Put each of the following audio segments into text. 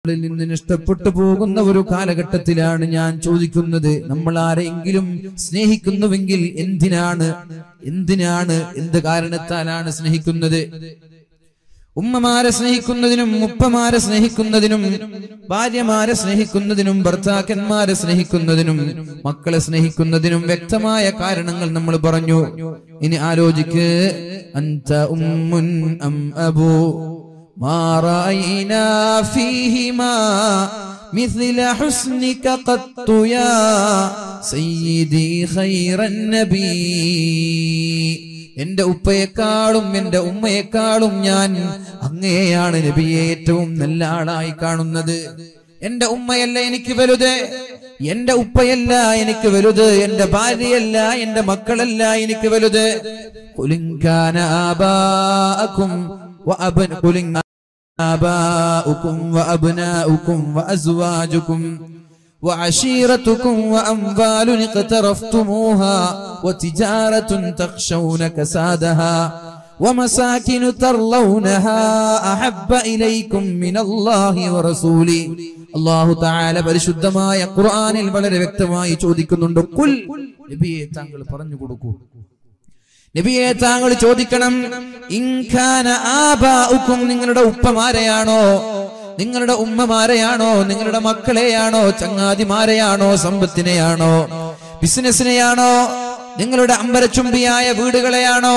നിന്ന് നഷ്ടപ്പെട്ടു പോകുന്ന ഒരു കാലഘട്ടത്തിലാണ് ഞാൻ ചോദിക്കുന്നത്. നമ്മൾ ആരെങ്കിലും സ്നേഹിക്കുന്നുവെങ്കിൽ എന്ത് കാരണത്താലാണ് സ്നേഹിക്കുന്നത്? ഉമ്മമാരെ സ്നേഹിക്കുന്നതിനും ഉപ്പമാരെ സ്നേഹിക്കുന്നതിനും ഭാര്യമാരെ സ്നേഹിക്കുന്നതിനും ഭർത്താക്കന്മാരെ സ്നേഹിക്കുന്നതിനും മക്കളെ സ്നേഹിക്കുന്നതിനും വ്യക്തമായ കാരണങ്ങൾ നമ്മൾ പറഞ്ഞു. ഇനി ആലോചിക്ക്. അൻത ഉമ്മുൻ അം അബൂ ما رأينا فيهما مثل حسنك قط يا سيدي خير النبي. എന്റെ ഉപ്പയെക്കാളും എന്റെ ഉമ്മയെക്കാളും ഞാൻ അങ്ങയെയാണ് നബിയെ ഏറ്റവും നല്ല ആളായി കാണുന്നത്. എന്റെ ഉമ്മയല്ല എനിക്ക് വലുത്, എന്റെ ഉപ്പയല്ല എനിക്ക് വലുത്, എന്റെ ഭാര്യയല്ല എന്റെ മക്കളല്ല എനിക്ക് വലുത്. ഖുലിൻകാന ആബാഅകും آباؤكم وأبناؤكم وأزواجكم وعشيرتكم وأموال اقترفتموها وتجارة تخشون كسادها ومساكن ترضونها أحب إليكم من الله ورسوله. അല്ലാഹു തആല പരിശുദ്ധമായ ഖുർആനിൽ വളരെ വ്യക്തമായി ചോദിക്കുന്നുണ്ട്. ഖുൽ, നബിയെ താങ്കൾ പറഞ്ഞു കൊടുക്കൂ, നബിയെ താങ്കൾ ചോദിക്കണം. ഇൻകാന ആബാഉക്കും, നിങ്ങളുടെ ഉപ്പമാരെയാണോ, നിങ്ങളുടെ ഉമ്മമാരെയാണോ, നിങ്ങളുടെ മക്കളെയാണോ, ചങ്ങാതിമാരെയാണോ, സമ്പത്തിനെയാണോ, ബിസിനസിനെയാണോ, നിങ്ങളുടെ അമ്പരച്ചുംബിയായ വീടുകളെയാണോ?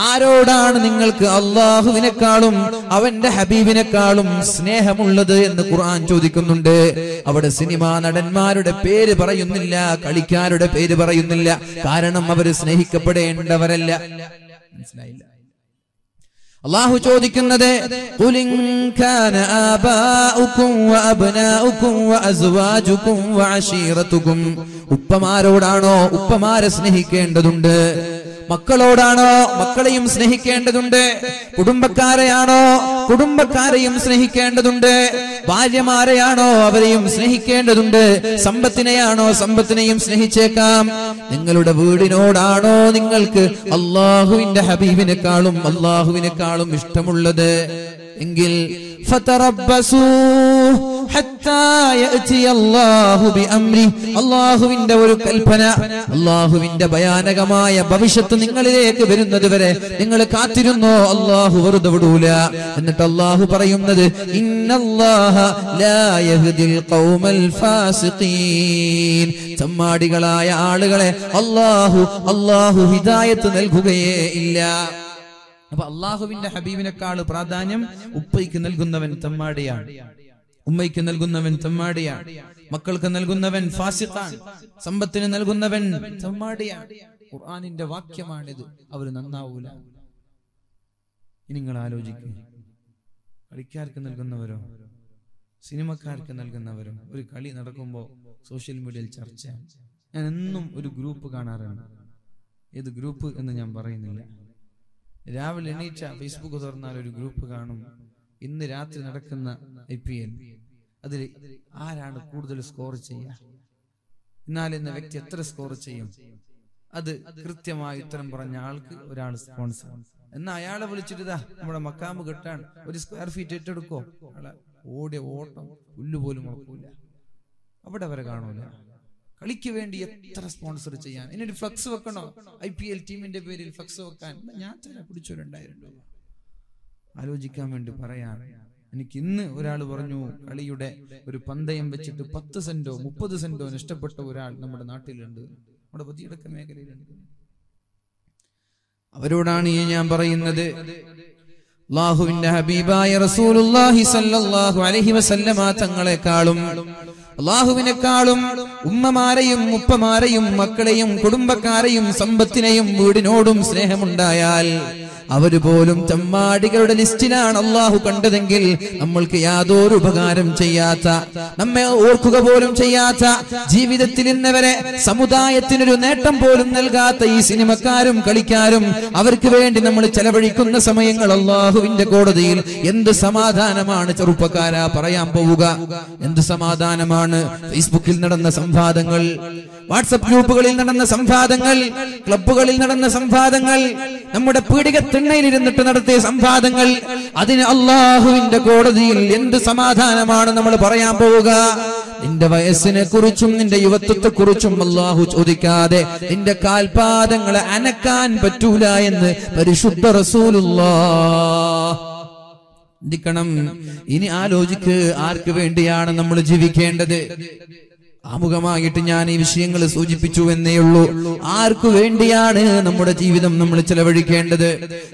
ആരോടാണ് നിങ്ങൾക്ക് അള്ളാഹുവിനെക്കാളും അവന്റെ ഹബീബിനെക്കാളും സ്നേഹമുള്ളത് എന്ന് ഖുർആൻ ചോദിക്കുന്നുണ്ട്. അവിടെ സിനിമാ നടന്മാരുടെ പേര് പറയുന്നില്ല, കളിക്കാരുടെ പേര് പറയുന്നില്ല. കാരണം അവർ സ്നേഹിക്കപ്പെടേണ്ടവരല്ല. മനസ്സിലായില്ല? അല്ലാഹു ചോദിക്കുന്നത് ഖുൽ ഇൻ കാന ആബാഉകും വഅബ്നാഉകും വഅസ്വാജുകും വഅശീറതുകും. ഉപ്പമാരോടാണോ, ഉപ്പമാരെ സ്നേഹിക്കേണ്ടതുണ്ട്. മക്കളോടാണോ, മക്കളെയും സ്നേഹിക്കേണ്ടതുണ്ട്. കുടുംബക്കാരെയാണോ, കുടുംബക്കാരെയും സ്നേഹിക്കേണ്ടതുണ്ട്. ഭാര്യമാരെയാണോ, അവരെയും സ്നേഹിക്കേണ്ടതുണ്ട്. സമ്പത്തിനെയാണോ, സമ്പത്തിനെയും സ്നേഹിച്ചേക്കാം. നിങ്ങളുടെ വീടിനോടാണോ നിങ്ങൾക്ക് അള്ളാഹുവിന്റെ ഹബീബിനെക്കാളും അള്ളാഹുവിനെക്കാളും ഇഷ്ടമുള്ളത് എങ്കിൽ ഫതറബ്ബസൂ ഹത്താ യഅതി അല്ലാഹു ബിഅംരി. അല്ലാഹുവിന്റെ ഒരു കൽപ്പന, അല്ലാഹുവിന്റെ ഭയാനകമായ ഭവിഷ്യത്ത് നിങ്ങളിലേക്ക് വരുന്നത് വരെ നിങ്ങൾ കാത്തിരുന്നോ. അല്ലാഹു വെറുതെ വിടൂല. എന്നിട്ട് അല്ലാഹു പറയുന്നത് ഇന്നല്ലാഹ ലാ യഹ്ദിൽ ഖൗമൽ ഫാസിഖീൻ. ചമ്മാടികളായ ആളുകളെ അല്ലാഹു ഹിദായത്ത് നൽകുകയേ ഇല്ല. അപ്പൊ അള്ളാഹുവിന്റെ ഹബീബിനെക്കാൾ പ്രാധാന്യം ഉപ്പയ്ക്ക് നൽകുന്നവൻ തമ്മാടിയാണ്, ഉമ്മയ്ക്ക് നൽകുന്നവൻ തമ്മാടിയാണ്, മക്കൾക്ക് നൽകുന്നവൻ ഫാസിഖാണ്, സമ്പത്തിന് നൽകുന്നവൻ തമ്മാടിയാണ്. ഖുർആനിന്റെ വാക്യമാണിത്. അവർ നന്നാവൂല. ഇനി നിങ്ങൾ ആലോചിക്കും, കളിക്കാർക്ക് നൽകുന്നവരോ സിനിമക്കാർക്ക് നൽകുന്നവരോ? ഒരു കളി നടക്കുമ്പോൾ സോഷ്യൽ മീഡിയയിൽ ചർച്ച. ഞാൻ എന്നും ഒരു ഗ്രൂപ്പ് കാണാറുണ്ട്. ഏത് ഗ്രൂപ്പ് എന്ന് ഞാൻ പറയുന്നില്ല. രാവിലെ എണീറ്റ ഫേസ്ബുക്ക് തുറന്നാൽ ഒരു ഗ്രൂപ്പ് കാണും. ഇന്ന് രാത്രി നടക്കുന്ന IPL, അതിൽ ആരാണ് കൂടുതൽ സ്കോർ ചെയ്യുക, എന്നാൽ ഇന്ന വ്യക്തി എത്ര സ്കോർ ചെയ്യും, അത് കൃത്യമായി ഉത്തരം പറഞ്ഞ ആൾക്ക് ഒരാൾ സ്പോൺസർ. എന്നാ അയാളെ വിളിച്ചിട്ട് നമ്മുടെ മക്കാമ്പ് കെട്ടാൻ ഒരു സ്ക്വയർ ഫീറ്റ് ഏറ്റെടുക്കോ, ഓടിയ ഓട്ടം പുല്ലുപോലും ഉറക്കൂല. അവിടെ വരെ കാണൂല. കളിക്ക് വേണ്ടി എത്ര സ്പോൺസർ ചെയ്യാൻ. ഇനി ഒരു ഫ്ലക്സ് വെക്കണോ, IPL ടീമിന്റെ പേരിൽ ഫ്ലക്സ് വെക്കാൻ ഞാൻ തന്നെ പിടിച്ചൊരുണ്ടായിരുന്നു. ആലോചിക്കാൻ വേണ്ടി പറയാണ്. എനിക്ക് ഇന്ന് ഒരാൾ പറഞ്ഞു, കളിയുടെ ഒരു പന്തയം വെച്ചിട്ട് 10 സെന്റോ 30 സെന്റോ നഷ്ടപ്പെട്ട ഒരാൾ നമ്മുടെ നാട്ടിലുണ്ട്, നമ്മുടെ പതിയടക്ക മേഖലയിലുണ്ട്. അവരോടാണ് ഈ ഞാൻ പറയുന്നത്. അല്ലാഹുവിന്റെ ഹബീബായ റസൂലുള്ളാഹി സ്വല്ലല്ലാഹു അലൈഹി വസല്ലമ തങ്ങളെക്കാളും അള്ളാഹുവിനെക്കാളും ഉമ്മമാരെയും ഉപ്പമാരെയും മക്കളെയും കുടുംബക്കാരെയും സമ്പത്തിനെയും വീടിനോടും സ്നേഹമുണ്ടായാൽ അവര് പോലും ചമ്മാടികളുടെ ലിസ്റ്റിലാണ് അള്ളാഹു കണ്ടതെങ്കിൽ നമ്മൾക്ക് യാതൊരു ഉപകാരം ചെയ്യാത്ത, നമ്മെ ഓർക്കുക പോലും ചെയ്യാത്ത, ജീവിതത്തിൽ ഇന്നവരെ സമുദായത്തിനൊരു നേട്ടം പോലും നൽകാത്ത ഈ സിനിമക്കാരും കളിക്കാരും അവർക്ക് വേണ്ടി നമ്മൾ ചെലവഴിക്കുന്ന സമയങ്ങൾ അള്ളാഹുവിന്റെ കോടതിയിൽ എന്ത് സമാധാനമാണ് ചെറുപ്പക്കാരാ പറയാൻ പോവുക? എന്ത് സമാധാനമാണ്? ഫേസ്ബുക്കിൽ നടന്ന സംവാദങ്ങൾ, വാട്സപ്പ് ഗ്രൂപ്പുകളിൽ നടന്ന സംവാദങ്ങൾ, ക്ലബ്ബുകളിൽ നടന്ന സംവാദങ്ങൾ, നമ്മുടെ പീഡികത്തിണ്ണയിലിരുന്നിട്ട് നടത്തിയ സംവാദങ്ങൾ, അതിന് അള്ളാഹുവിന്റെ കോടതിയിൽ എന്ത് സമാധാനമാണ് നമ്മൾ പറയാൻ പോവുക? നിന്റെ വയസ്സിനെ കുറിച്ചും നിന്റെ യുവത്വത്തെ കുറിച്ചും അള്ളാഹു ചോദിക്കാതെ നിന്റെ കാൽപാദങ്ങളെ അനക്കാൻ പറ്റൂല എന്ന് പരിശുദ്ധ റസൂലുള്ളാഹ്. ചിന്തിക്കണം. ഇനി ആലോചിക്ക്, ആർക്ക് വേണ്ടിയാണ് നമ്മൾ ജീവിക്കേണ്ടത്? ആമുഖമായിട്ട് ഞാൻ ഈ വിഷയങ്ങൾ സൂചിപ്പിച്ചു എന്നേ ഉള്ളൂ. ആർക്കു വേണ്ടിയാണ് നമ്മുടെ ജീവിതം നമ്മൾ ചെലവഴിക്കേണ്ടത്?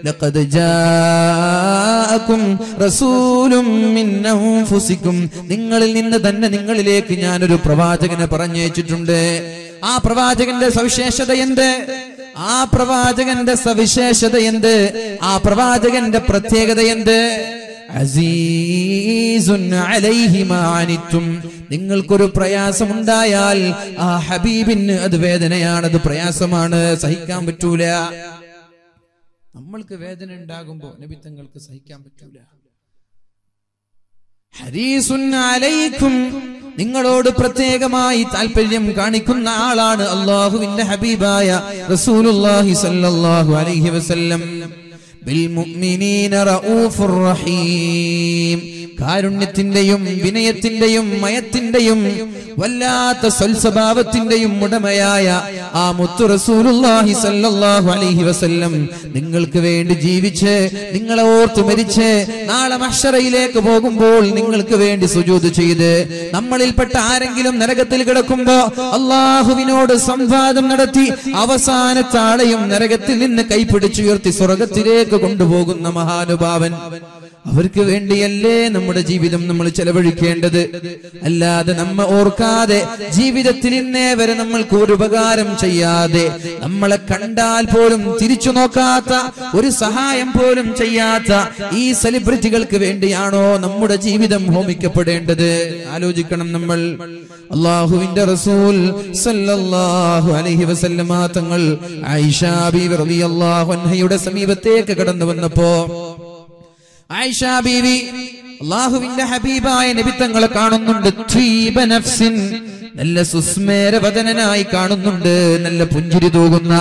ലഖദ് ജാഅകും റസൂലും മിൻ അൻഫുസികും, നിങ്ങളിൽ നിന്ന് തന്നെ നിങ്ങളിലേക്ക് ഞാനൊരു പ്രവാചകനെ പറഞ്ഞയച്ചിട്ടുണ്ട്. ആ പ്രവാചകന്റെ സവിശേഷത എന്ത്? ആ പ്രവാചകന്റെ സവിശേഷത എന്ത്? ആ പ്രവാചകന്റെ പ്രത്യേകത എന്ത്? അസീസുൻ അലൈഹി മാ അനിത്തും, നിങ്ങൾക്കൊരു പ്രയാസമുണ്ടായാൽ ആ ഹബീബിന് അത് വേദനയാണ്, അത് പ്രയാസമാണ്, സഹിക്കാൻ പറ്റൂല. നമ്മൾക്ക് വേദന ഉണ്ടാകുമ്പോ നബി തങ്ങൾക്ക് സഹിക്കാൻ പറ്റൂല. ഹരീസുൻ അലൈക്കും, നിങ്ങളോട് പ്രത്യേകമായി താല്പര്യം കാണിക്കുന്ന ആളാണ് അല്ലാഹുവിന്റെ ഹബീബായ റസൂലുള്ളാഹി സ്വല്ലല്ലാഹു അലൈഹി വസല്ലം. ബിൽ മുഅ്മിനീന റഊഫുർ റഹീം, കാരുണ്യത്തിന്റെയും വിനയത്തിന്റെയും മയത്തിന്റെയും വല്ലാത്ത സ്വൽസ്വഭാവത്തിന്റെയും ഉടമയായ ആ മുത്തു റസൂലുള്ളാഹി സ്വല്ലല്ലാഹു അലൈഹി വസല്ലം നിങ്ങൾക്ക് വേണ്ടി ജീവിച്ച്, നിങ്ങളെ ഓർത്ത് മരിച്ച്, നാളെ മഹ്ശറയിലേക്ക് പോകുമ്പോൾ നിങ്ങൾക്ക് വേണ്ടി സുജൂദ് ചെയ്ത്, നമ്മളിൽപ്പെട്ട ആരെങ്കിലും നരകത്തിൽ കിടക്കുമ്പോ അള്ളാഹുവിനോട് സംവാദം നടത്തി അവസാനത്തെ ആളെയും നരകത്തിൽ നിന്ന് കൈപിടിച്ചുയർത്തി സ്വർഗത്തിലേക്ക് കൊണ്ടുപോകുന്ന മഹാനുഭാവൻ. അവർക്ക് വേണ്ടിയല്ലേ നമ്മുടെ ജീവിതം നമ്മൾ ചെലവഴിക്കേണ്ടത്. അല്ലാതെ നമ്മ ഓർക്കാതെ ജീവിതത്തിൽ ഇന്നേ വരെ നമ്മൾക്ക് ഒരു ഉപകാരം ചെയ്യാതെ, നമ്മളെ കണ്ടാൽ പോലും തിരിച്ചു നോക്കാത്ത, ഒരു സഹായം പോലും ചെയ്യാത്ത ഈ സെലിബ്രിറ്റികൾക്ക് വേണ്ടിയാണോ നമ്മുടെ ജീവിതം ഹോമിക്കപ്പെടേണ്ടത്? ആലോചിക്കണം നമ്മൾ. അല്ലാഹുവിന്റെ റസൂൽ സല്ലല്ലാഹു അലൈഹി വസല്ലമ തങ്ങൾ ആയിഷ ബീവി റളിയല്ലാഹു അൻഹയുടെ സമീപത്തേക്ക് കടന്നു വന്നപ്പോ ആയിഷ ബീവി അല്ലാഹുവിന്റെ ഹബീബായ നബി തങ്ങളെ കാണുന്നുണ്ട്. ത്വീബ നഫ്സിൻ, നല്ല സുസ്മേരവദനായി കാണുന്നുണ്ട്, നല്ല പുഞ്ചിരി തൂകുന്ന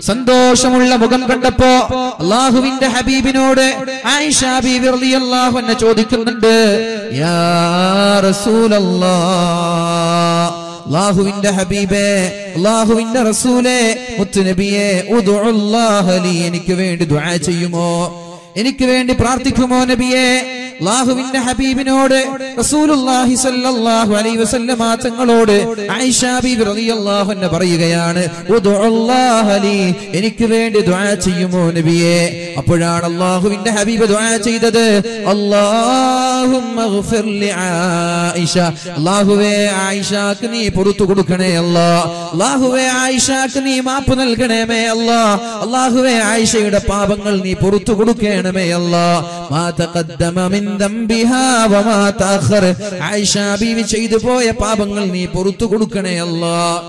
സന്തോഷമുള്ള മുഖം കണ്ടപ്പോ അല്ലാഹുവിന്റെ ഹബീബിനോട് ആയിഷ ബീവി റളിയല്ലാഹു അൻഹ ചോദിക്കുന്നുണ്ട്, യാ റസൂലല്ലാഹ്, അല്ലാഹുവിന്റെ ഹബീബേ, അല്ലാഹുവിന്റെ റസൂലേ, മുത്തുനബിയേ, ഉദ്ഉല്ലാഹ ലി, എനിക്ക് വേണ്ടി ദുആ ചെയ്യുമോ, എനിക്ക് വേണ്ടി പ്രാർത്ഥിക്കുമോ നബിയേ? അല്ലാഹുവിന്റെ ഹബീബിനോട് റസൂലുള്ളാഹി സ്വല്ലല്ലാഹു അലൈഹി വസല്ലമ തങ്ങളോട് ആയിഷ ബീവി റളിയല്ലാഹു അൻഹ പറയുകയാണ്, ഉദ്ഉല്ലാഹ ലി, എനിക്ക് വേണ്ടി ദുആ ചെയ്യുമോ നബിയേ? അപ്പോഴാണ് അല്ലാഹുവിന്റെ ഹബീബ് ദുആ ചെയ്തത്, അല്ലാഹുമ്മഗ്ഫിർ ലി ആയിഷ, അല്ലാഹുവേ ആയിഷക്ക് നീ പുറത്തു കൊടുക്കണേ അല്ലാഹ്, അല്ലാഹുവേ ആയിഷക്ക് നീ മാപ്പ് നൽകണമേ അല്ലാഹ്, അല്ലാഹുവേ ആയിഷയുടെ പാപങ്ങൾ നീ പുറത്തു കൊടുക്കണമേ അല്ലാഹ്. മാ തഖദ്ദമ മിൻ ദംബിഹാ വമാ തഅഖർ, ആയിഷ ബീവി ചെയ്തു പോയ പാപങ്ങൾ നീ പുറത്തു കൊടുക്കണേ അല്ലാഹ്.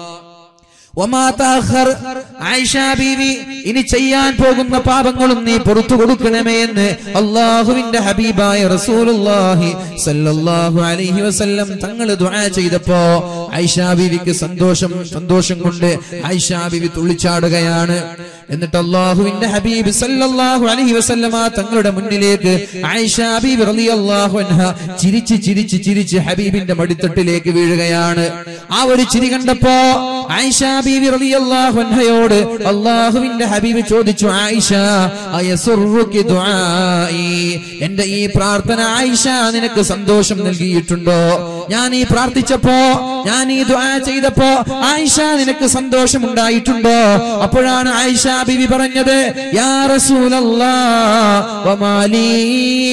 വമാ തഅഖർ, ആയിഷ ബീവി ഇനി ചെയ്യാൻ പോകുന്ന പാപങ്ങളും നീ പുറത്തു കൊടുക്കണമേ എന്ന് അല്ലാഹുവിന്റെ ഹബീബായ റസൂലുള്ളാഹി സ്വല്ലല്ലാഹു അലൈഹി വസല്ലം തങ്ങൾ ദുആ ചെയ്തപ്പോ ആയിഷ ബീവിക്ക് സന്തോഷം കൊണ്ട് ആയിഷ ബീവി തുള്ളിച്ചാടുകയാണ്. എന്നിട്ട് അല്ലാഹുവിന്റെ ഹബീബ് സല്ലല്ലാഹു അലൈഹി വസല്ലമ തങ്ങളുടെ മുന്നിലേക്ക് ആയിഷ ബീവി റളിയല്ലാഹു അൻഹ ചിരിച്ച് ഹബീബിന്റെ മടിത്തട്ടിലേക്ക് വീഴുകയാണ്. ആ ഒരു ചിരി കണ്ടപ്പോ ആയിഷ ബീവി റളിയല്ലാഹു അൻഹയോട് അല്ലാഹുവിന്റെ ഹബീബ് ചോദിച്ചു, ആയിഷ അയസുറുകി ദുആഇ, എന്റെ ഈ പ്രാർത്ഥന ആയിഷ നിനക്ക് സന്തോഷം നൽകിയിട്ടുണ്ടോ? ഞാൻ ഈ പ്രാർത്ഥിച്ചപ്പോ, ഞാൻ ഈ ദുആ ചെയ്തപ്പോ ആയിഷ നിനക്ക് സന്തോഷം ഉണ്ടായിട്ടുണ്ടോ? അപ്പോഴാണ് ആയിഷ ബീവി പറഞ്ഞത്, യാ റസൂലല്ലാഹ് വമാ ലീ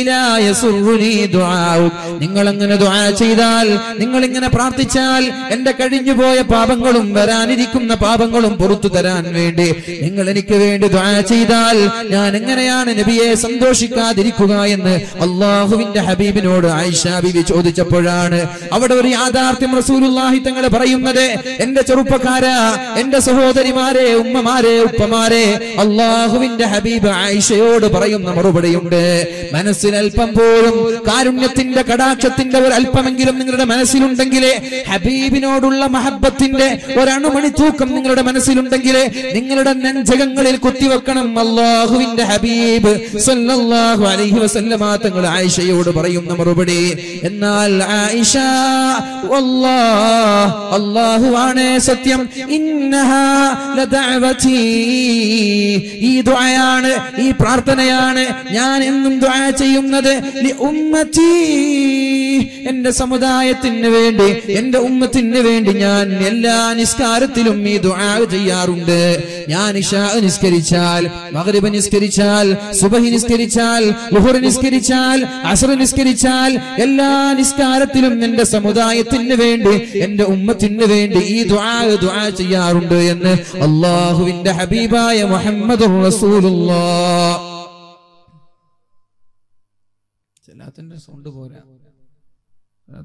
ലാ യസുറുനി ദുആഉക്, നിങ്ങൾ അങ്ങനെ ദുആ ചെയ്താൽ, നിങ്ങൾ ഇങ്ങനെ പ്രാർത്ഥിച്ചാൽ എന്റെ കഴിഞ്ഞുപോയ പാപങ്ങളും വരാനിരിക്കുന്ന പാപങ്ങളും പുറത്തു തരാൻ വേണ്ടി നിങ്ങൾ എനിക്ക് വേണ്ടി ദുആ ചെയ്താൽ ഞാൻ എങ്ങനെയാണ് നബിയെ സന്തോഷിക്കാതിരിക്കുക എന്ന് അല്ലാഹുവിന്റെ ഹബീബിനോട് ആയിഷ ബീവി ചോദിച്ചപ്പോഴാണ് അവിടെ ഒരു യാഥാർത്ഥ്യം റസൂലുള്ളാഹി റസൂലുള്ളാഹി തങ്ങൾ പറയുന്നത്, എന്റെ ചെറുപ്പക്കാരാ, എന്റെ സഹോദരിമാരെ, ഉമ്മമാരെ, ഉപ്പമാരെ, അള്ളാഹുവിന്റെ ഹബീബ് ആയിഷയോട് പറയുന്ന മറുപടിയുണ്ട്. മനസ്സിൽ അല്പം പോലും കാരുണ്യത്തിന്റെ കടാക്ഷത്തിന്റെ ഒരു അല്പമെങ്കിലും നിങ്ങളുടെ മനസ്സിലുണ്ടെങ്കിൽ, ഹബീബിനോടുള്ള മഹബത്തിന്റെ ഒരണുമണി തൂക്കം നിങ്ങളുടെ മനസ്സിലുണ്ടെങ്കിൽ, നിങ്ങളുടെ നെഞ്ചകങ്ങളിൽ കുത്തിവെക്കണം. അല്ലാഹുവിന്റെ ഹബീബ് സല്ലല്ലാഹു അലൈഹി വസല്ലമ തങ്ങൾ ആയിഷയോട് പറയുന്ന മറുപടി. എന്നാൽ ആയിഷ, വല്ലാഹ്, അല്ലാഹുവാണ് സത്യം, ഇന്നഹാ ലദഅവതി, ഈ ദുആയാണ്, ഈ പ്രാർത്ഥനയാണ് ഞാൻ എന്നും ദുആ ചെയ്യുന്നത്. ലി ഉമ്മത്തി, എന്റെ സമുദായത്തിന് വേണ്ടി, എന്റെ ഉമ്മത്തിന് വേണ്ടി ഞാൻ എല്ലാ നിസ്കാരത്തിലും ഈ ദുആ ചെയ്യാറുണ്ട്. ഞാൻ ഇശാ നിസ്കരിച്ചാൽ, മഗ്രിബ് നിസ്കരിച്ചാൽ, സുബ്ഹി നിസ്കരിച്ചാൽ, ളുഹർ നിസ്കരിച്ചാൽ, അസ്ർ നിസ്കരിച്ചാൽ, എല്ലാ നിസ്കാരത്തിലും എന്റെ സമുദായത്തിന് വേണ്ടി, എന്റെ ഉമ്മത്തിന് വേണ്ടി ഈ ദുആ ചെയ്യാറുണ്ട് എന്ന് അല്ലാഹുവിന്റെ ഹബീബായ മുഹമ്മദുർ റസൂലുള്ളാഹ്. ചെല്ലാത്തിന്റെ സൗണ്ട് പോരാ,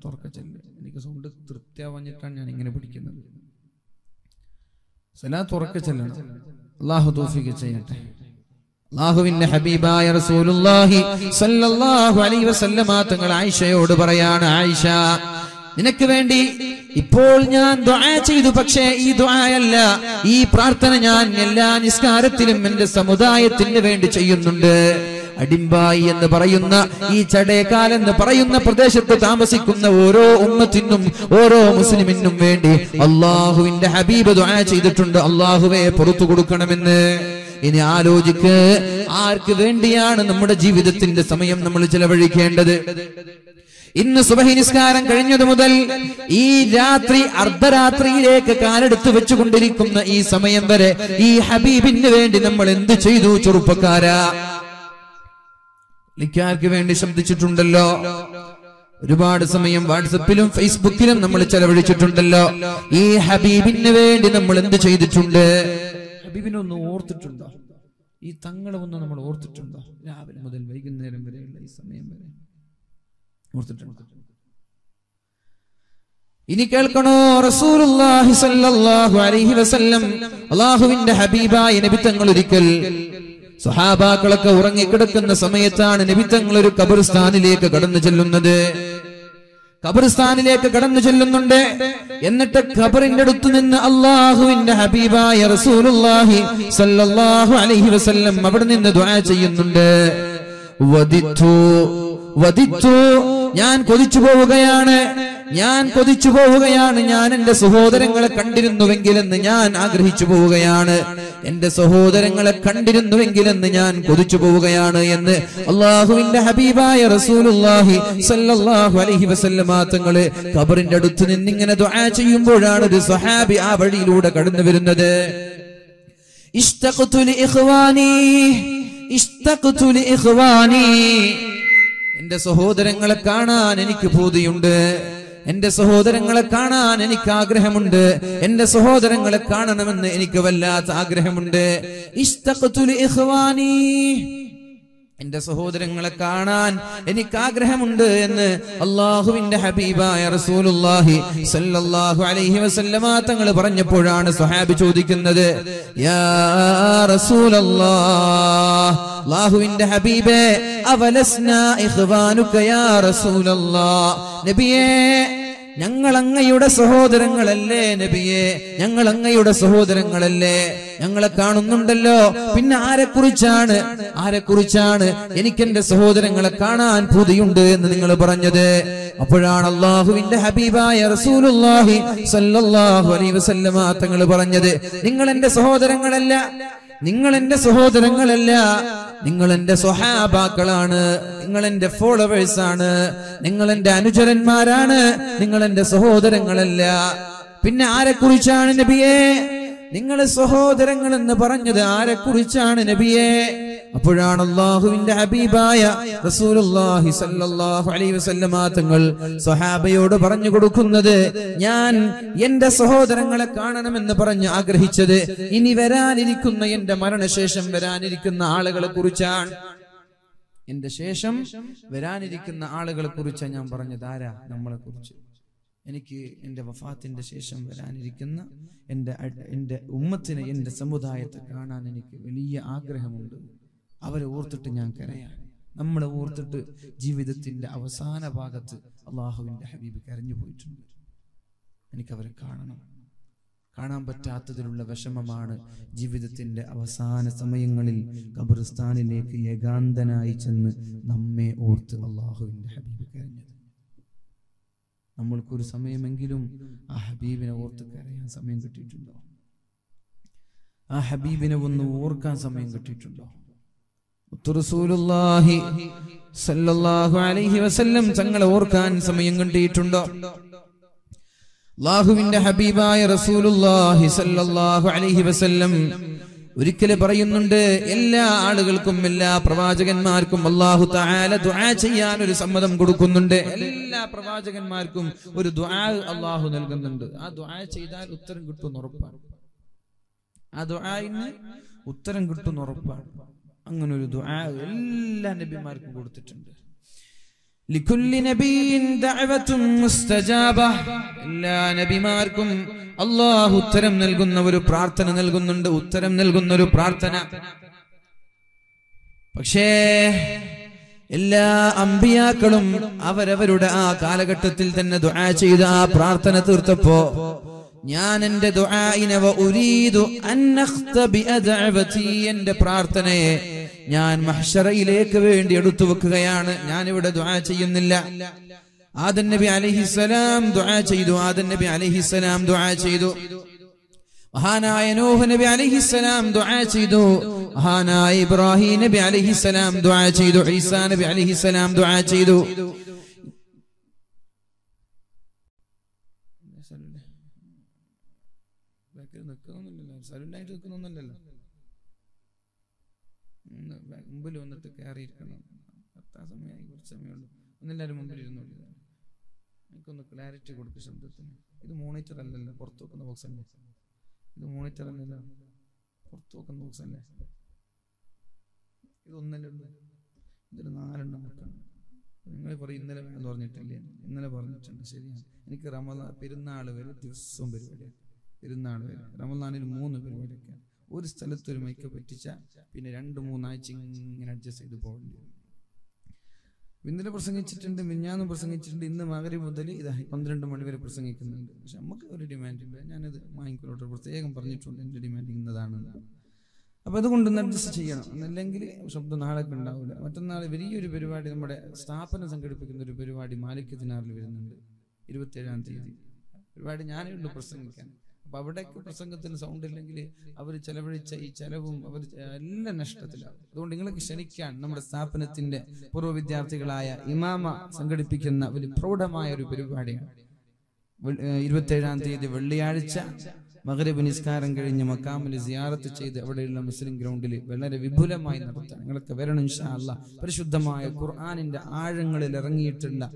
തുറക്കച്ചെല്ല്. എനിക്ക് സൗണ്ട് തൃപ്തിയാവാഞ്ഞിട്ടാണ് ഞാൻ ഇങ്ങനെ പിടിക്കുന്നത്. സലാത്ത് ഉറക്കച്ചെല്ലണം. അല്ലാഹു തൗഫീഖ് ചെയ്യട്ടെ. അല്ലാഹുവിന്റെ ഹബീബായ റസൂലുള്ളാഹി സ്വല്ലല്ലാഹു അലൈഹി വസല്ലമ തങ്ങൾ ആയിഷയോട് പറയാണ്, ആയിഷ, നിനക്ക് വേണ്ടി ഇപ്പോൾ ഞാൻ ദുആ ചെയ്തു, പക്ഷേ ഈ ദുആയല്ല, ഈ പ്രാർത്ഥന ഞാൻ എല്ലാ നിസ്കാരത്തിലും എന്റെ സമുദായത്തിന് വേണ്ടി ചെയ്യുന്നുണ്ട്. അടിമ്പായി എന്ന് പറയുന്ന ഈ ചടേക്കാൽ എന്ന് പറയുന്ന പ്രദേശത്ത് താമസിക്കുന്ന ഓരോ ഉമ്മത്തിനും, ഓരോ മുസ്ലിമിനും വേണ്ടി അള്ളാഹുവിന്റെ ഹബീബ് ദുആ ചെയ്തിട്ടുണ്ട്, അള്ളാഹുവേ പുറത്തു കൊടുക്കണമെന്ന്. ഇനി ആലോചിക്ക്, ആർക്ക് വേണ്ടിയാണ് നമ്മുടെ ജീവിതത്തിന്റെ സമയം നമ്മൾ ചെലവഴിക്കേണ്ടത്? ഇന്ന് സുബഹി നിസ്കാരം കഴിഞ്ഞതു മുതൽ ഈ രാത്രി അർദ്ധരാത്രിയിലേക്ക് കാലെടുത്ത് വെച്ചുകൊണ്ടിരിക്കുന്ന ഈ സമയം വരെ ഈ ഹബീബിന് വേണ്ടി നമ്മൾ എന്ത് ചെയ്തു ചെറുപ്പക്കാരാ? ലിക്കാർക്ക് വേണ്ടി ശബ്ദിച്ചിട്ടുണ്ടല്ലോ, ഒരുപാട് സമയം വാട്സപ്പിലും ഫേസ്ബുക്കിലും നമ്മൾ ചെലവഴിച്ചിട്ടുണ്ടല്ലോ. ഈ ഹബീബിന് വേണ്ടി നമ്മൾ എന്ത് ചെയ്തിട്ടുണ്ട്? ഹബീബിനെ ഒന്ന് ഓർത്തിട്ടുണ്ടോ? ഈ തങ്ങളെ ഒന്ന് നമ്മൾ ഓർത്തിട്ടുണ്ടോ? രാവിലെ മുതൽ വൈകുന്നേരം വരെയുള്ള ഈ സമയം വരെ ഓർത്തിട്ടുണ്ടോ? ഇനി കേൾക്കണോ, റസൂലുള്ളാഹി സ്വല്ലല്ലാഹു അലൈഹി വസല്ലം, അല്ലാഹുവിന്റെ ഹബീബായ നബി തങ്ങൾ ഒരിക്കൽ സ്വഹാബാക്കളൊക്കെ ഉറങ്ങിക്കിടക്കുന്ന സമയത്താണ് നബി തങ്ങൾ ഒരു ഖബർസ്ഥാനിലേക്ക് കടന്നു ചെല്ലുന്നത്. ഖബർസ്ഥാനിലേക്ക് കടന്നു ചെല്ലുന്നുണ്ട്. എന്നിട്ട് ഖബറിന്റെ അടുത്ത് നിന്ന് അല്ലാഹുവിന്റെ ഹബീബായ റസൂലുള്ളാഹി സ്വല്ലല്ലാഹു അലൈഹി വസല്ലം അവിടെ നിന്ന് ദുആ ചെയ്യുന്നുണ്ട്. വദിത്തു, ഞാൻ കൊതിച്ചു പോവുകയാണ്, ഞാൻ എന്റെ സഹോദരങ്ങളെ കണ്ടിരുന്നുവെങ്കിലെന്ന് ഞാൻ ആഗ്രഹിച്ചു പോവുകയാണ്, എന്റെ സഹോദരങ്ങളെ കണ്ടിരുന്നുവെങ്കിലെന്ന് ഞാൻ കൊതിച്ചു പോവുകയാണ് എന്ന് അല്ലാഹുവിന്റെ ഹബീബായ റസൂലുള്ളാഹി സ്വല്ലല്ലാഹു അലൈഹി വസല്ലമ തങ്ങള് ഖബറിന്റെ അടുത്ത് നിന്ന് ഇങ്ങനെ ദുആ ചെയ്യുമ്പോഴാണ് ഒരു സ്വഹാബി ആ വഴിയിലൂടെ കടന്നു വരുന്നത്. ഇഷ്തഖ്തു ലി ഇഖ്വാനി, എന്റെ സഹോദരങ്ങളെ കാണാൻ എനിക്ക് പൂതിയുണ്ട്, എന്റെ സഹോദരങ്ങളെ കാണാൻ എനിക്ക് ആഗ്രഹമുണ്ട്, എന്റെ സഹോദരങ്ങളെ കാണണമെന്ന് എനിക്ക് വല്ലാത്ത ആഗ്രഹമുണ്ട്. ഇഷ്തഖ്തു ലി ഇഖ്വാനി, എന്റെ സഹോദരങ്ങളെ കാണാൻ എനിക്ക് ആഗ്രഹമുണ്ട് എന്ന് അല്ലാഹുവിന്റെ ഹബീബായ റസൂലുള്ളാഹി സ്വല്ലല്ലാഹു അലൈഹി വസല്ലമ തങ്ങൾ പറഞ്ഞപ്പോഴാണ് സ്വഹാബി ചോദിക്കുന്നത്, യാ റസൂലല്ലാഹ്, അല്ലാഹുവിന്റെ ഹബീബേ, അവലസ്നാ ഇഖ്വാനുക യാ റസൂലല്ലാഹ്, നബിയേ, ഞങ്ങൾ അങ്ങയുടെ സഹോദരങ്ങളല്ലേ നബിയേ, ഞങ്ങൾ അങ്ങയുടെ സഹോദരങ്ങളല്ലേ, ഞങ്ങളെ കാണുന്നുണ്ടല്ലോ, പിന്നെ ആരെക്കുറിച്ചാണ് എനിക്ക് എന്റെ സഹോദരങ്ങളെ കാണാൻ പൂതിയുണ്ട് എന്ന് നിങ്ങൾ പറഞ്ഞത്? അപ്പോഴാണ് അല്ലാഹുവിന്റെ ഹബീബായ റസൂലുള്ളാഹി സ്വല്ലല്ലാഹു അലൈഹി വസല്ലമ തങ്ങൾ പറഞ്ഞത്, നിങ്ങൾ എന്റെ സഹോദരങ്ങളല്ല, നിങ്ങൾ എന്റെ സ്വഹാബാക്കളാണ്, നിങ്ങൾ എന്റെ ഫോളോവേഴ്സ് ആണ്, നിങ്ങൾ എന്റെ അനുചരന്മാരാണ്, നിങ്ങൾ എന്റെ സഹോദരങ്ങളല്ല. പിന്നെ ആരെക്കുറിച്ചാണ് നബിയേ നിങ്ങൾ സഹോദരങ്ങൾ എന്ന് പറഞ്ഞത്? ആരെക്കുറിച്ചാണ് നബിയേ? അപ്പോഴാണ് അല്ലാഹുവിന്റെ ഹബീബായ റസൂലുള്ളാഹി സ്വല്ലല്ലാഹു അലൈഹി വസല്ലമ തങ്ങൾ സ്വഹാബയോട് പറഞ്ഞു കൊടുക്കുന്നത്, ഞാൻ എന്റെ സഹോദരങ്ങളെ കാണണമെന്ന് പറഞ്ഞ് ആഗ്രഹിച്ചത് ഇനി വരാനിരിക്കുന്ന എന്റെ മരണശേഷം വരാനിരിക്കുന്ന ആളുകളെ കുറിച്ചാണ്. എന്റെ ശേഷം വരാനിരിക്കുന്ന ആളുകളെ കുറിച്ചാണ് ഞാൻ പറഞ്ഞത്. ആരാ? നമ്മളെ കുറിച്ച്. എനിക്ക് എൻ്റെ വഫാത്തിന്റെ ശേഷം വരാനിരിക്കുന്ന എൻ്റെ ഉമ്മത്തിനെ, എൻ്റെ സമുദായത്തെ കാണാൻ എനിക്ക് വലിയ ആഗ്രഹമുണ്ട്. അവരെ ഓർത്തിട്ട് ഞാൻ കരയാണ്. നമ്മളെ ഓർത്തിട്ട് ജീവിതത്തിന്റെ അവസാന ഭാഗത്ത് അള്ളാഹുവിന്റെ ഹബീബ് കരഞ്ഞു പോയിട്ടുണ്ട്. എനിക്കവരെ കാണണം. കാണാൻ പറ്റാത്തതിലുള്ള വിഷമമാണ് ജീവിതത്തിന്റെ അവസാന സമയങ്ങളിൽ ഖബർസ്ഥാനിലേക്ക് ഏകാന്തനായി ചെന്ന് നമ്മെ ഓർത്ത് അള്ളാഹുവിന്റെ ഹബീബ് കരഞ്ഞത്. നമ്മൾക്കൊരു സമയമെങ്കിലും ആ ഹബീബിനെ ഓർത്ത് കരയാൻ സമയം കിട്ടിയിട്ടുണ്ടോ? ആ ഹബീബിനെ ഒന്ന് ഓർക്കാൻ സമയം കിട്ടിയിട്ടുണ്ടോ? റസൂലുള്ളാഹി സ്വല്ലല്ലാഹു അലൈഹി വസല്ലം തങ്ങളെ ഓർക്കാൻ സമയം കിട്ടിയിട്ടുണ്ടോ? അല്ലാഹുവിന്റെ ഹബീബായ റസൂലുള്ളാഹി സ്വല്ലല്ലാഹു അലൈഹി വസല്ലം ഒരിക്കലും പറയുന്നുണ്ട്, എല്ലാ ആളുകൾക്കും എല്ലാ പ്രവാചകന്മാർക്കും അല്ലാഹു തആല ദുആ ചെയ്യാൻ ഒരു സമ്മതം കൊടുക്കുന്നുണ്ട്. എല്ലാ പ്രവാചകന്മാർക്കും ഒരു ദുആ അല്ലാഹു നൽകുന്നുണ്ട്. ആ ദുആ ചെയ്താൽ ഉത്തരം കിട്ടുമെന്ന് ഉറപ്പാണ്. ആ ദുആയിന് ഉത്തരം കിട്ടുമെന്ന് ഉറപ്പാണ്. അങ്ങനെ ഒരു ദുആ എല്ലാ നബിമാർക്കും കൊടുത്തിട്ടുണ്ട്. ലികുല്ലി നബിയിൻ ദഅവത്തുൻ മുസ്തജാബ. എല്ലാ നബിമാർക്കും അല്ലാഹു ഉത്തരം നൽകുന്ന ഒരു പ്രാർത്ഥന നൽകുന്നുണ്ട്, ഉത്തരം നൽകുന്ന ഒരു പ്രാർത്ഥന. പക്ഷേ എല്ലാ അമ്പിയാക്കളും അവരവരുടെ ആ കാലഘട്ടത്തിൽ തന്നെ ദുആ ചെയ്ത് ആ പ്രാർത്ഥന തീർത്തപ്പോ ഞാൻ എന്റെ ദുആഇനെ വഉരീദു അൻ നഖ്തബിഅ ദഅവതി, എന്റെ പ്രാർത്ഥനയെ ഞാൻ മഹ്ശറയിലേക്ക് വേണ്ടി എടുത്തു വെക്കുകയാണ്. ഞാൻ ഇവിടെ ദുആ ചെയ്യുന്നില്ല. ആദം നബി അലൈഹിസ്സലാം ദുആ ചെയ്തു. ആദം നബി അലൈഹിസ്സലാം ദുആ ചെയ്തു. മഹാനായ നൂഹ് നബി അലൈഹിസ്സലാം ദുആ ചെയ്തു. മഹാനായ ഇബ്രാഹിം നബി അലൈഹിസ്സലാം ദുആ ചെയ്തു. ഈസാ നബി അലൈഹിസ്സലാം ദുആ ചെയ്തു. മുമ്പിൽ വന്നിട്ട് കയറിയിരിക്കണം. സമയമായി, കുറച്ച് സമയമുള്ളൂ. ഒന്നെല്ലാവരും മുമ്പിൽ ഇരുന്നോളൂ. എനിക്കൊന്ന് ക്ലാരിറ്റി കൊടുക്കും ശബ്ദത്തിന്. ഇത് മോണിറ്റർ അല്ലല്ലോ, പുറത്തു വെക്കുന്ന ബോക്സ് അല്ലേ? ഇത് മോണിറ്റർ അല്ലല്ലോ, പുറത്തു വെക്കുന്ന ബോക്സ് അല്ലേ? ഇതൊന്നല്ലേ ഉള്ളൂ, ഇതിൽ 4 വെക്കണം. നിങ്ങൾ പറയും ഇന്നലെ എന്ന് പറഞ്ഞിട്ടില്ലേ? ഇന്നലെ പറഞ്ഞിട്ടുണ്ട്, ശരിയാണ്. എനിക്ക് റമദാൻ പെരുന്നാൾ വരെ ദിവസവും പരിപാടിയാണ്. പെരുന്നാൾ വരെ റമദാനിൽ 3 പരിപാടിയൊക്കെയാണ്. ഒരു സ്ഥലത്ത് ഒരു മൈക്ക് പറ്റിച്ചാൽ പിന്നെ 2-3 ആഴ്ച ഇങ്ങനെ അഡ്ജസ്റ്റ് ചെയ്ത് പോകേണ്ടി വരും. ഇന്നലെ പ്രസംഗിച്ചിട്ടുണ്ട്, മിഞ്ഞാന്നും പ്രസംഗിച്ചിട്ടുണ്ട്. ഇന്ന് മഗ്‌രിബ് മുതൽ ഇതാ 12 മണി വരെ പ്രസംഗിക്കുന്നുണ്ട്. പക്ഷെ നമുക്ക് ഒരു ഡിമാൻഡില്ല. ഞാനത് മാങ്ങിക്കോട്ടെ, പ്രത്യേകം പറഞ്ഞിട്ടുണ്ട് എൻ്റെ ഡിമാൻഡ് ഇന്നതാണെന്ന്. അപ്പൊ അതുകൊണ്ട് അഡ്ജസ്റ്റ് ചെയ്യണം. എന്നല്ലെങ്കിൽ ശബ്ദം നാളൊക്കെ ഉണ്ടാവില്ല. മറ്റന്നാൾ വലിയൊരു പരിപാടി, നമ്മുടെ സ്ഥാപനം സംഘടിപ്പിക്കുന്ന ഒരു പരിപാടി മാലിക് ദിനാറിൽ വരുന്നുണ്ട് 27-ാം തീയതി. പരിപാടി ഞാനേ ഉള്ളൂ പ്രസംഗിക്കാൻ. അപ്പൊ അവിടേക്ക് പ്രസംഗത്തിന് സൗണ്ട് ഇല്ലെങ്കിൽ അവർ ചെലവഴിച്ച ഈ ചെലവും അവർ എല്ലാം നഷ്ടത്തിലാവും. അതുകൊണ്ട് നിങ്ങൾക്ക് ക്ഷണിക്കാൻ നമ്മുടെ സ്ഥാപനത്തിന്റെ പൂർവ്വ വിദ്യാർത്ഥികളായ ഇമാമ സംഘടിപ്പിക്കുന്ന ഒരു പ്രൗഢമായ ഒരു പരിപാടിയാണ്. 27-ാം തീയതി വെള്ളിയാഴ്ച മഗ്‌രിബ് നിസ്കാരം കഴിഞ്ഞ് മക്കാമിൽ സിയാറത്ത് ചെയ്ത് അവിടെയുള്ള മുസ്ലിം ഗ്രൗണ്ടിൽ വളരെ വിപുലമായി നടത്താം. നിങ്ങളൊക്കെ വരണം ഇൻഷാ അല്ലാഹ്. പരിശുദ്ധമായ ഖുർആനിന്റെ ആഴങ്ങളിൽ ഇറങ്ങിയിട്ടുള്ള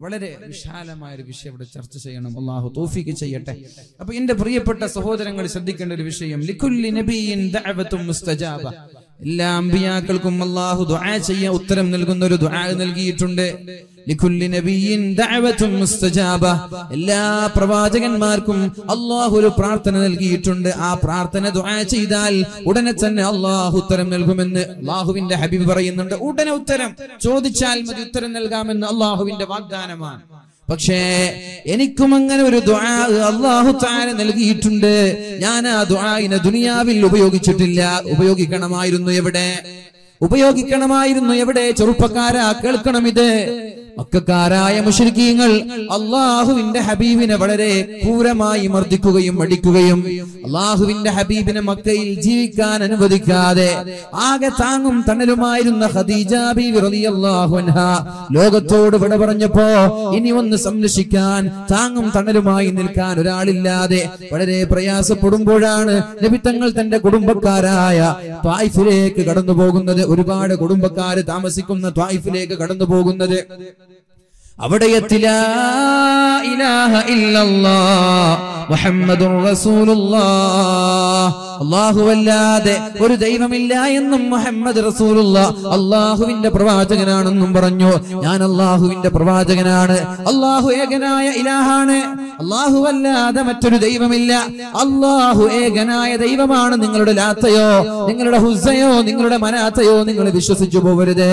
വളരെ വിശാലമായ ഒരു വിഷയം ഇവിടെ ചർച്ച ചെയ്യണം. അല്ലാഹു തൗഫീഖ് ചെയ്യട്ടെ. അപ്പൊ എന്റെ പ്രിയപ്പെട്ട സഹോദരങ്ങൾ ശ്രദ്ധിക്കേണ്ട ഒരു വിഷയം, ലികുല്ലി നബിയിൻ ദഅവത്തുൻ മുസ്തജാബ. എല്ലാ അമ്പിയാക്കൾക്കും അല്ലാഹു ദുആ ചെയ്യാൻ ഉത്തരം നൽകുന്ന ഒരു ദുആ നൽകിയിട്ടുണ്ട്. ലികുല്ലി നബിയിൻ ദഅവത്തുൻ മുസ്തജാബ. എല്ലാ പ്രവാചകന്മാർക്കും അല്ലാഹു ഒരു പ്രാർത്ഥന നൽകിയിട്ടുണ്ട്. ആ പ്രാർത്ഥന ദുആ ചെയ്താൽ ഉടനെ തന്നെ അല്ലാഹു ഉത്തരം നൽകുമെന്ന് അല്ലാഹുവിന്റെ ഹബീബ് പറയുന്നുണ്ട്. ഉടനെ ഉത്തരം ചോദിച്ചാൽ മതി, ഉത്തരം നൽകാമെന്ന് അല്ലാഹുവിന്റെ വാഗ്ദാനമാണ്. പക്ഷേ എനിക്കും അങ്ങനെ ഒരു ദുആ അല്ലാഹു തആല നൽകിയിട്ടുണ്ട്. ഞാൻ ആ ദുആഇനെ ദുനിയാവിൽ ഉപയോഗിച്ചിട്ടില്ല. ഉപയോഗിക്കണമായിരുന്നു എവിടെ? ചെറുപ്പക്കാരാ കേൾക്കണം ഇത്. മക്കക്കാരായ മുശ്രിക്കീങ്ങൾ അല്ലാഹുവിന്റെ ഹബീബിനെ വളരെ ക്രൂരമായി മർദ്ദിക്കുകയും അടിക്കുകയും അല്ലാഹുവിന്റെ ഹബീബിനെ മക്കയിൽ ജീവിക്കാൻ അനുവദിക്കാതെ ആകെ താങ്ങും തണലുമായിരുന്ന ഖദീജ ബീവി റളിയല്ലാഹു അൻഹാ ലോകത്തോട് വിട പറഞ്ഞപ്പോ ഇനി ഒന്ന് സംരക്ഷിക്കാൻ താങ്ങും തണലുമായി നിൽക്കാൻ ഒരാളില്ലാതെ വളരെ പ്രയാസപ്പെടുമ്പോഴാണ് നബി തങ്ങൾ തന്റെ കുടുംബക്കാരായ ത്വായിഫിലേക്ക് കടന്നു പോകുന്നത്. ഒരുപാട് കുടുംബക്കാര് താമസിക്കുന്ന ത്വായിഫിലേക്ക് കടന്നു പോകുന്നത്. അവിടെ ലാ ഇലാഹ ഇല്ലല്ലാഹ് മുഹമ്മദുർ റസൂലുള്ളാഹ്. അല്ലാഹുവല്ലാതെ ഒരു ദൈവമില്ല എന്നും മുഹമ്മദ് റസൂലുള്ളാഹ് അല്ലാഹുവിന്റെ പ്രവാചകനാണെന്നും പറഞ്ഞു. ഞാൻ അല്ലാഹുവിന്റെ പ്രവാചകനാണ്. അല്ലാഹു ഏകനായ ഇലാഹാണ്. അല്ലാഹുവല്ലാതെ മറ്റൊരു ദൈവമില്ല. അല്ലാഹു ഏകനായ ദൈവമാണ്. നിങ്ങളുടെ ലാത്തയോ നിങ്ങളുടെ ഹുസ്സയോ നിങ്ങളുടെ മനാത്തയോ നിങ്ങൾ വിശ്വസിച്ചു പോകരുത്.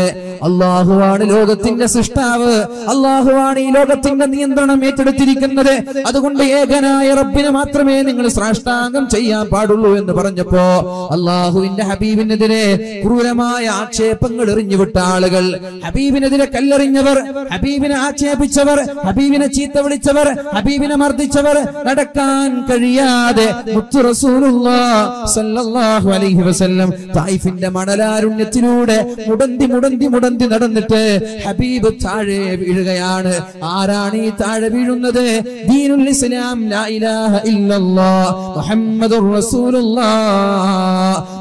അല്ലാഹുവാണ് ലോകത്തിന്റെ സൃഷ്ടാവ്. അല്ലാഹുവാണ് ഈ ലോകത്തിന്റെ നിയന്ത്രണം ഏറ്റെടുത്തിരിക്കുന്നത്. അതുകൊണ്ട് ഏകനായ റബ്ബിനെ മാത്രമേ നിങ്ങൾ സാഷ്ടാംഗം ചെയ്യാൻ പാടുള്ളൂ എന്ന് പറഞ്ഞപ്പോ അല്ലാഹുവിന്റെ ഹബീബിനെതിരെ ക്രൂരമായ ആക്ഷേപങ്ങൾ എറിഞ്ഞുവിട്ട ആളുകൾ, ഹബീബിനെതിരെ കല്ലെറിഞ്ഞവർ, ഹബീബിനെ ആക്ഷേപിച്ചവർ, ഹബീബിനെ ചീത്ത വിളിച്ചവർ, ഹബീബിനെ മർദ്ദിച്ചവർ, നടക്കാൻ കഴിയാതെ മുത്തു റസൂലുള്ളാഹി സ്വല്ലല്ലാഹു അലൈഹി വസല്ലം തായിഫിന്റെ മണലാരുണ്യത്തിലൂടെ മുടന്തി മുടന്തി മുടന്തി നടന്നിട്ട് ഹബീബ് താഴെ വീഴുകയാണ്. ആരാണ് ഈ താഴെ വീഴുന്നത്? ദീനുൽ ഇസ്ലാം, ലാ ഇലാഹ ഇല്ലല്ലാഹ് മുഹമ്മദുർ റസൂലുള്ളാഹ്.